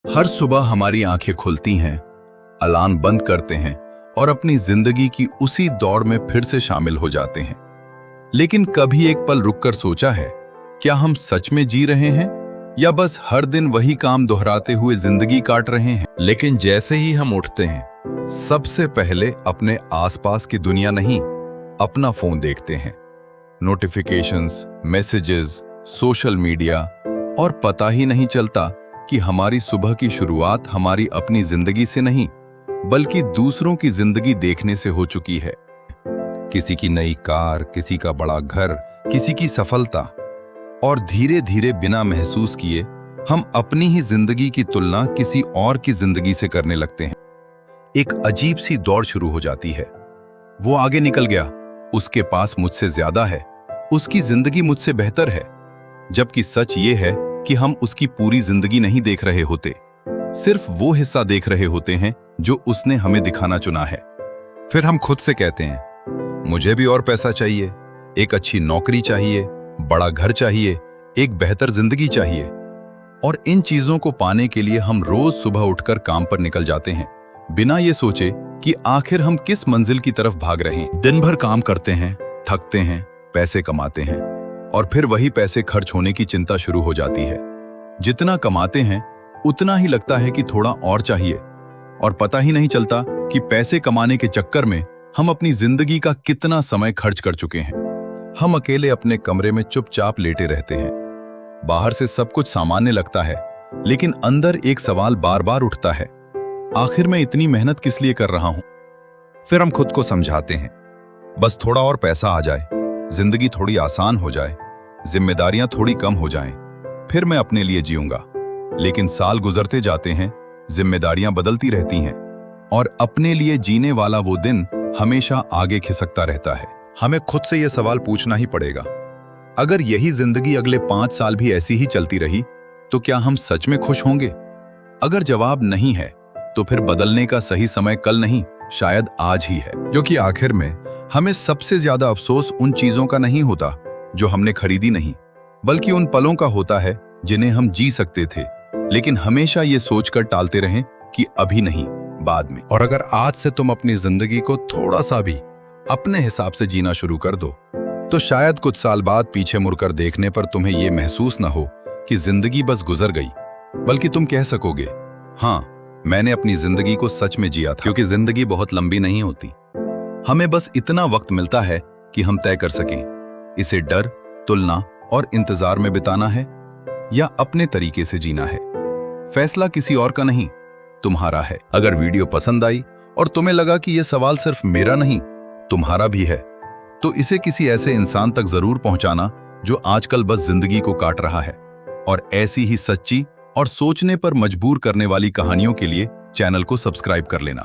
हर सुबह हमारी आंखें खुलती हैं, अलार्म बंद करते हैं और अपनी जिंदगी की उसी दौड़ में फिर से शामिल हो जाते हैं। लेकिन कभी एक पल रुककर सोचा है, क्या हम सच में जी रहे हैं या बस हर दिन वही काम दोहराते हुए जिंदगी काट रहे हैं? लेकिन जैसे ही हम उठते हैं, सबसे पहले अपने आसपास की दुनिया नहीं, अपना फोन देखते हैं। नोटिफिकेशंस, मैसेजेस, सोशल मीडिया, और पता ही नहीं चलता कि हमारी सुबह की शुरुआत हमारी अपनी जिंदगी से नहीं, बल्कि दूसरों की जिंदगी देखने से हो चुकी है। किसी की नई कार, किसी का बड़ा घर, किसी की सफलता, और धीरे धीरे बिना महसूस किए हम अपनी ही जिंदगी की तुलना किसी और की जिंदगी से करने लगते हैं। एक अजीब सी दौड़ शुरू हो जाती है। वो आगे निकल गया, उसके पास मुझसे ज्यादा है, उसकी जिंदगी मुझसे बेहतर है। जबकि सच ये है कि हम उसकी पूरी जिंदगी नहीं देख रहे होते, सिर्फ वो हिस्सा देख रहे होते हैं जो उसने हमें दिखाना चुना है। फिर हम खुद से कहते हैं, मुझे भी और पैसा चाहिए, एक अच्छी नौकरी चाहिए, बड़ा घर चाहिए, एक बेहतर जिंदगी चाहिए। और इन चीजों को पाने के लिए हम रोज सुबह उठकर काम पर निकल जाते हैं, बिना ये सोचे कि आखिर हम किस मंजिल की तरफ भाग रहे हैं। दिन भर काम करते हैं, थकते हैं, पैसे कमाते हैं, और फिर वही पैसे खर्च होने की चिंता शुरू हो जाती है। जितना कमाते हैं उतना ही लगता है कि थोड़ा और चाहिए, और पता ही नहीं चलता कि पैसे कमाने के चक्कर में हम अपनी जिंदगी का कितना समय खर्च कर चुके हैं। हम अकेले अपने कमरे में चुपचाप लेटे रहते हैं। बाहर से सब कुछ सामान्य लगता है, लेकिन अंदर एक सवाल बार बार उठता है, आखिर मैं इतनी मेहनत किस लिए कर रहा हूं? फिर हम खुद को समझाते हैं, बस थोड़ा और पैसा आ जाए, जिंदगी थोड़ी आसान हो जाए, जिम्मेदारियां थोड़ी कम हो जाएं, फिर मैं अपने लिए जीऊंगा। लेकिन साल गुजरते जाते हैं, जिम्मेदारियां बदलती रहती हैं, और अपने लिए जीने वाला वो दिन हमेशा आगे खिसकता रहता है। हमें खुद से यह सवाल पूछना ही पड़ेगा, अगर यही जिंदगी अगले 5 साल भी ऐसी ही चलती रही तो क्या हम सच में खुश होंगे? अगर जवाब नहीं है तो फिर बदलने का सही समय कल नहीं, शायद आज ही है। क्योंकि आखिर में हमें सबसे ज्यादा अफसोस उन चीजों का नहीं होता जो हमने खरीदी नहीं, बल्कि उन पलों का होता है जिन्हें हम जी सकते थे, लेकिन हमेशा ये सोचकर टालते रहें कि अभी नहीं, बाद में। और अगर आज से तुम अपनी जिंदगी को थोड़ा सा भी अपने हिसाब से जीना शुरू कर दो, तो शायद कुछ साल बाद पीछे मुड़कर देखने पर तुम्हें ये महसूस न हो कि जिंदगी बस गुजर गई, बल्कि तुम कह सकोगे, हाँ, मैंने अपनी जिंदगी को सच में जिया था। क्योंकि जिंदगी बहुत लंबी नहीं होती, हमें बस इतना वक्त मिलता है कि हम तय कर सकें इसे डर, तुलना और इंतजार में बिताना है या अपने तरीके से जीना है। फैसला किसी और का नहीं, तुम्हारा है। अगर वीडियो पसंद आई और तुम्हें लगा कि यह सवाल सिर्फ मेरा नहीं, तुम्हारा भी है, तो इसे किसी ऐसे इंसान तक जरूर पहुंचाना जो आजकल बस जिंदगी को काट रहा है। और ऐसी ही सच्ची और सोचने पर मजबूर करने वाली कहानियों के लिए चैनल को सब्सक्राइब कर लेना।